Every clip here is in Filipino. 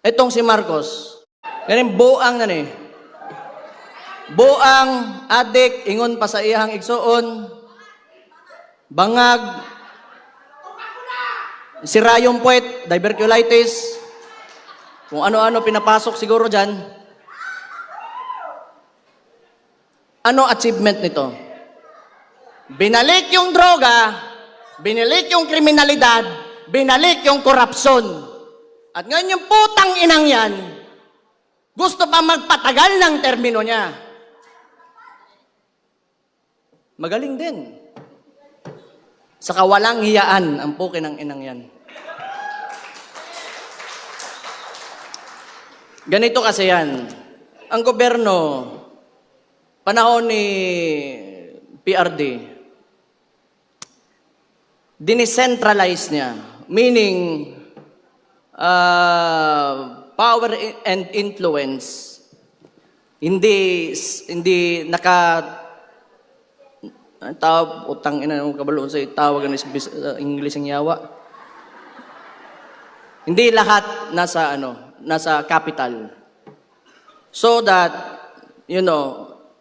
Itong si Marcos, ganin buang na ni. Buang, adik, ingon pa sa iyang igsuon, bangag, sirayong puwet, diverculitis, kung ano-ano pinapasok siguro dyan. Ano achievement nito? Binalik yung droga, binalik yung kriminalidad, binalik yung korupsyon. At ngayon yung putang inang yan, gusto pa magpatagal ng termino niya. Magaling din. Sa kawalang hiyaan ang pukin ng inang yan. Ganito kasi yan. Ang gobyerno, panahon ni PRD, dinicentralize niya. Meaning, power and influence, hindi utang ina ng kabaloon sa tawag ng English ang yawa. Hindi lahat nasa capital. So that,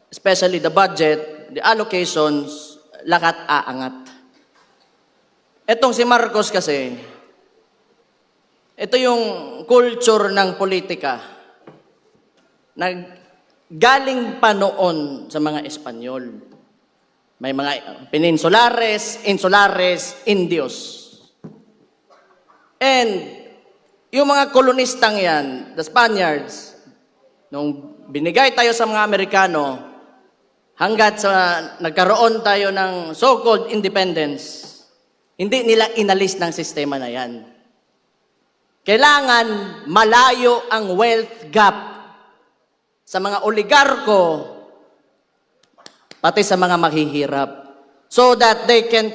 especially the budget, the allocations, lahat aangat. Etong si Marcos kasi, ito yung culture ng politika na galing pa noon sa mga Espanyol. May mga peninsulares, insulares, Indios. And yung mga kolonistang yan, the Spaniards, nung binigay tayo sa mga Amerikano, hanggat sa nagkaroon tayo ng so-called independence, hindi nila inalis ng sistema na yan. Kailangan malayo ang wealth gap sa mga oligarko, pati sa mga maghihirap, so that they can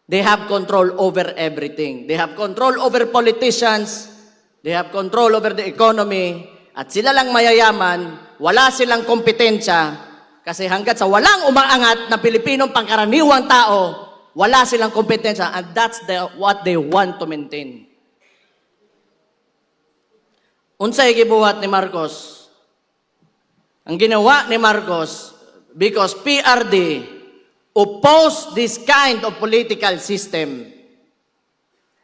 they have control over everything. They have control over politicians, they have control over the economy, at sila lang mayayaman, wala silang kompetensya, kasi hanggat sa walang umaangat na Pilipinong pangkaraniwang tao, wala silang kompetensya, and that's what they want to maintain. Unsay gibuhat ni Marcos? Ang ginawa ni Marcos, because PRD opposed this kind of political system,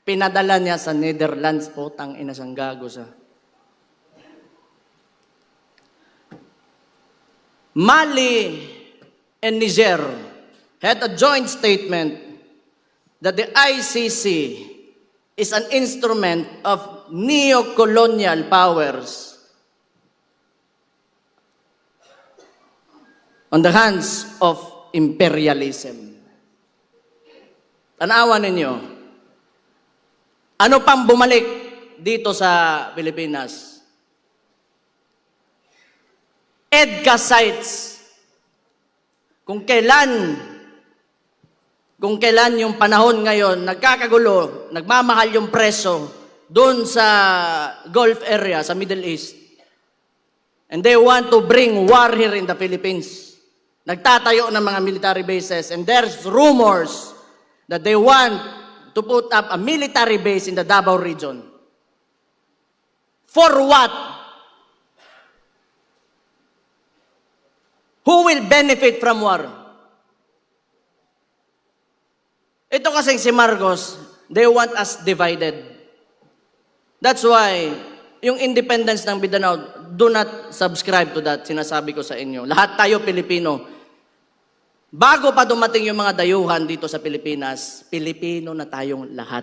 pinadala niya sa Netherlands, putang ina sang gago sa. Mali and Niger had a joint statement that the ICC is an instrument of neo-colonial powers on the hands of imperialism. Tanawan ninyo, ano pang bumalik dito sa Pilipinas? EDCA sites. Kung kailan yung panahon ngayon, nagkakagulo, nagmamahal yung preso doon sa Gulf area, sa Middle East. And they want to bring war here in the Philippines. Nagtatayo ng mga military bases, and there's rumors that they want to put up a military base in the Davao region. For what? Who will benefit from war? Ito kasing si Marcos, they want us divided. That's why, yung independence ng Mindanao, do not subscribe to that, sinasabi ko sa inyo. Lahat tayo Pilipino. Bago pa dumating yung mga dayuhan dito sa Pilipinas, Pilipino na tayong lahat.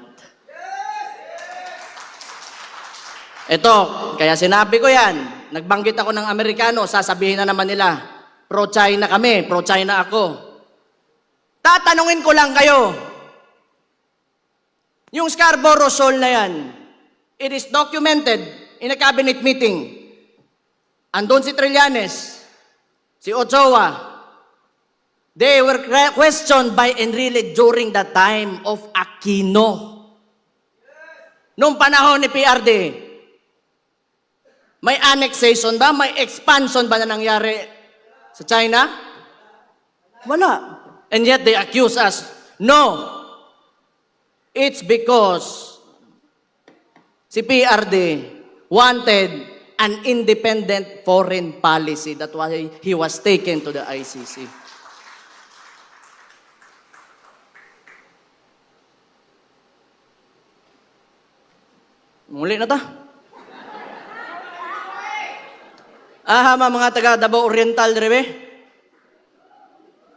Ito, kaya sinabi ko yan, nagbanggit ako ng Amerikano, sasabihin na naman nila, pro-China kami, pro-China ako. Tatanungin ko lang kayo, yung Scarborough Shoal na yan, it is documented in a cabinet meeting. Andun si Trillanes, si Ochoa. They were questioned by Enrile during the time of Aquino. Noong panahon ni PRD, may annexation ba? May expansion ba na nangyari sa China? Wala. And yet they accuse us. No. It's because Si PRD wanted an independent foreign policy. That's why he was taken to the ICC. Muli na ta. Mga taga Davao Oriental, drebe.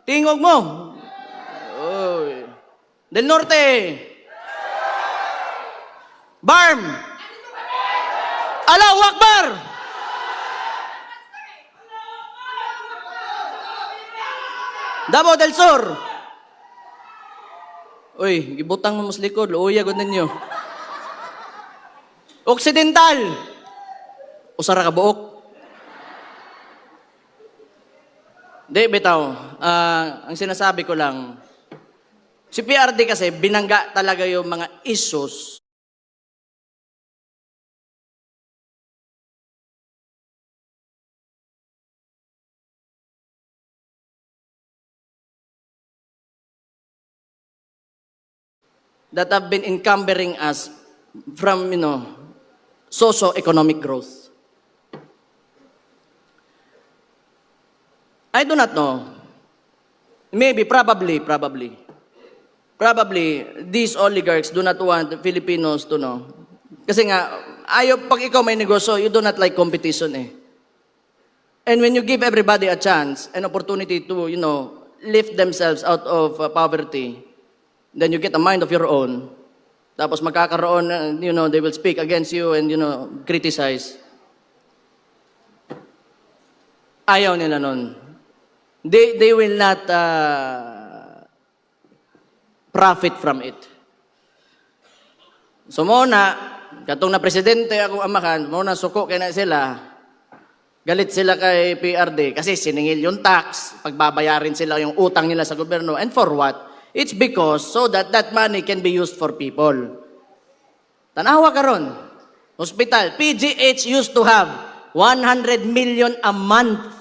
Tingog mo. Oy. Del Norte. Barm. Allahu Akbar. Davao del Sur. Uy, gibutang mo mas likod. Luuya gud ninyo. Occidental. Usara ka buok. Di, bitaw. Ang sinasabi ko lang, si PRD kasi binangga talaga yung mga issues that have been encumbering us from, socio-economic growth. I do not know. Maybe, probably, these oligarchs do not want Filipinos to know. Kasi nga, pag ikaw may negosyo, you do not like competition eh. And when you give everybody a chance, an opportunity to, lift themselves out of poverty, then you get a mind of your own. Tapos magkakaroon, they will speak against you and, criticize. Ayaw nila nun. They will not profit from it. So muna, katong na presidente akong amakan, muna suko kay na sila, galit sila kay PRD kasi siningil yung tax, pagbabayarin sila yung utang nila sa gobyerno. And for what? It's because so that money can be used for people. Tanawa karon. Hospital, PGH used to have 100 million a month.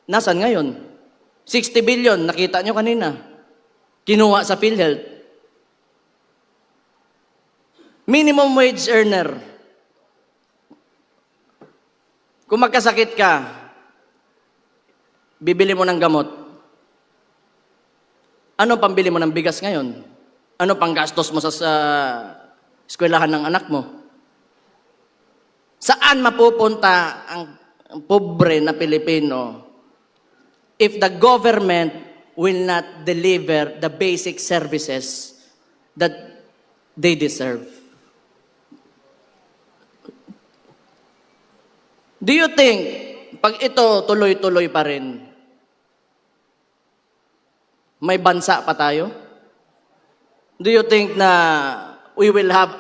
Nasaan ngayon? 60 billion, nakita nyo kanina. Kinuha sa PhilHealth. Minimum wage earner. Kung magkasakit ka, bibili mo ng gamot. Ano pambili mo ng bigas ngayon? Ano pang gastos mo sa eskwelahan ng anak mo? Saan mapupunta ang pobre na Pilipino if the government will not deliver the basic services that they deserve? Do you think, pag ito tuloy-tuloy pa rin, may bansa pa tayo? Do you think na we will have,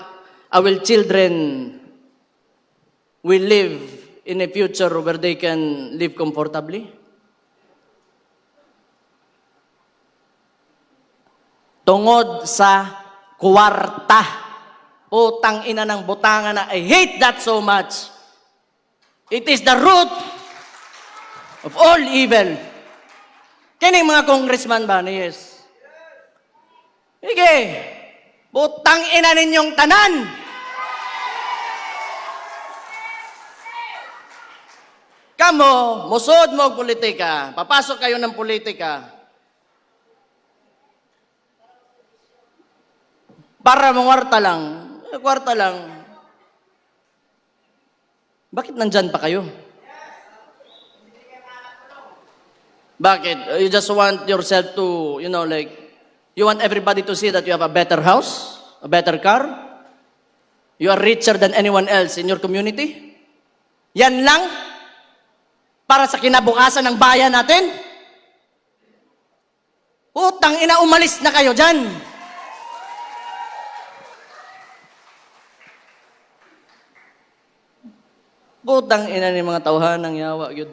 our children will live in a future where they can live comfortably? Tungod sa kwarta. Putang ina ng butangan na, I hate that so much. It is the root of all evil. Kining mga congressman ba? Yes. Sige. Putang ina ninyong tanan. Kamo, musod mo og politika. Papasok kayo ng politika. Para mangwarta lang. Kwarta lang. Bakit nandyan pa kayo? Bakit? You just want yourself to, you want everybody to see that you have a better house, a better car? You are richer than anyone else in your community? Yan lang? Para sa kinabukasan ng bayan natin? Putang ina, umalis na kayo dyan. Putang ina ni mga tauhan ng yawa, yun.